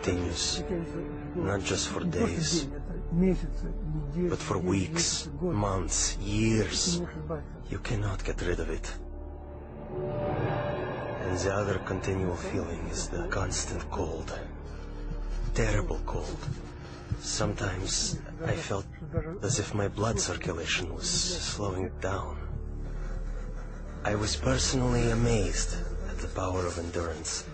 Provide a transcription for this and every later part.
continues, not just for days, but for weeks, months, years. You cannot get rid of it. And the other continual feeling is the constant cold. Terrible cold. Sometimes I felt as if my blood circulation was slowing down. I was personally amazed at the power of endurance,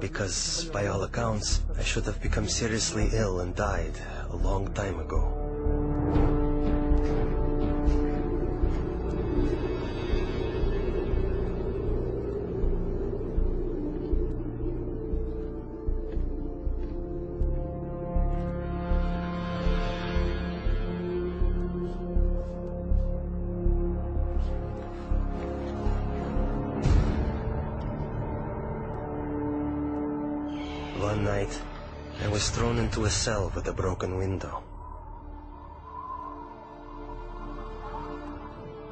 because by all accounts, I should have become seriously ill and died a long time ago. One night, I was thrown into a cell with a broken window.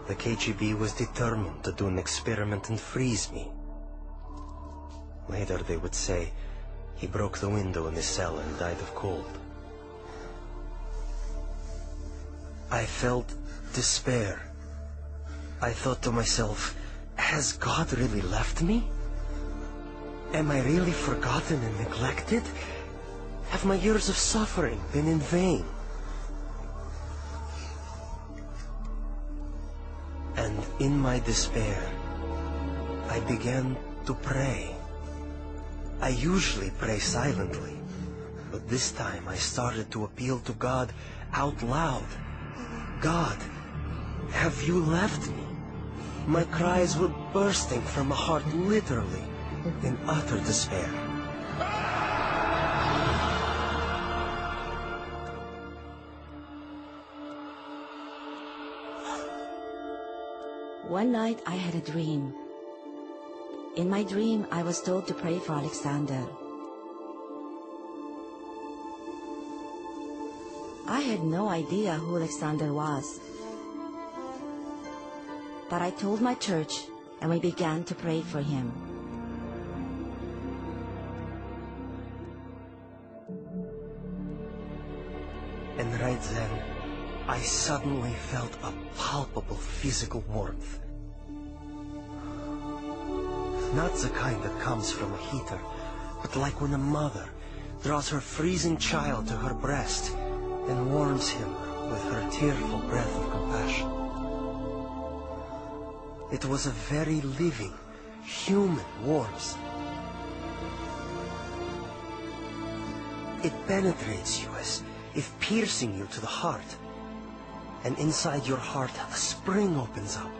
The KGB was determined to do an experiment and freeze me. Later they would say he broke the window in his cell and died of cold. I felt despair. I thought to myself, has God really left me? Am I really forgotten and neglected? Have my years of suffering been in vain? And in my despair, I began to pray. I usually pray silently, but this time I started to appeal to God out loud. God, have you left me? My cries were bursting from my heart, literally, in utter despair. One night I had a dream. In my dream, I was told to pray for Alexander. I had no idea who Alexander was. But I told my church, and we began to pray for him. And right then, I suddenly felt a palpable physical warmth. Not the kind that comes from a heater, but like when a mother draws her freezing child to her breast and warms him with her tearful breath of compassion. It was a very living, human warmth. It penetrates you as if piercing you to the heart. And inside your heart, a spring opens up,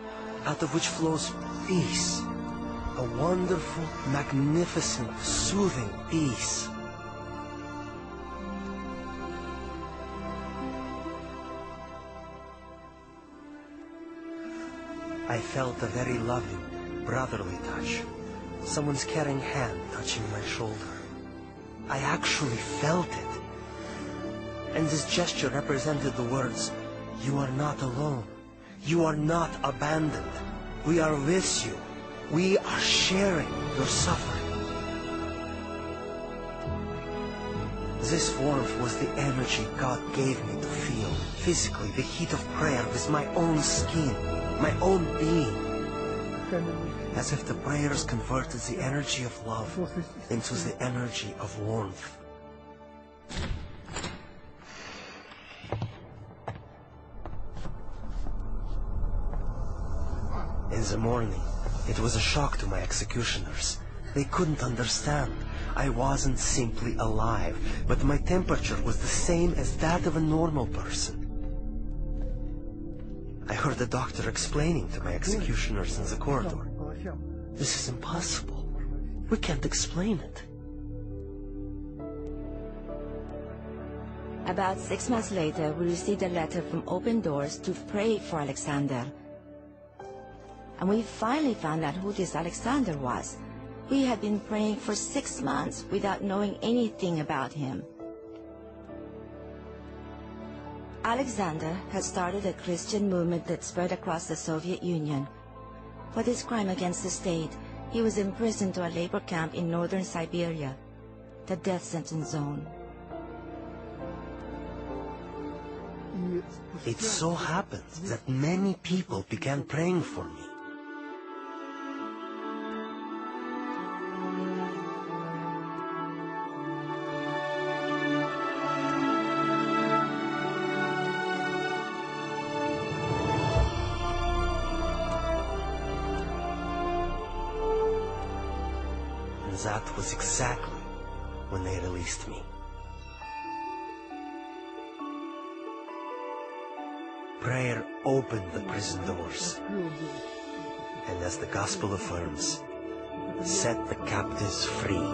out of which flows peace. A wonderful, magnificent, soothing peace. I felt a very loving, brotherly touch. Someone's caring hand touching my shoulder. I actually felt it. And this gesture represented the words, "You are not alone. You are not abandoned. We are with you. We are sharing your suffering." This warmth was the energy God gave me to feel physically the heat of prayer with my own skin, my own being. As if the prayers converted the energy of love into the energy of warmth. In the morning, it was a shock to my executioners. They couldn't understand. I wasn't simply alive, but my temperature was the same as that of a normal person. I heard the doctor explaining to my executioners in the corridor, "This is impossible. We can't explain it." About 6 months later, we received a letter from Open Doors to pray for Alexander. And we finally found out who this Alexander was. We had been praying for 6 months without knowing anything about him. Alexander had started a Christian movement that spread across the Soviet Union. For this crime against the state, he was imprisoned to a labor camp in northern Siberia. the death sentence zone. It so happened that many people began praying for me. And that was exactly when they released me. Prayer opened the prison doors, and as the gospel affirms, set the captives free.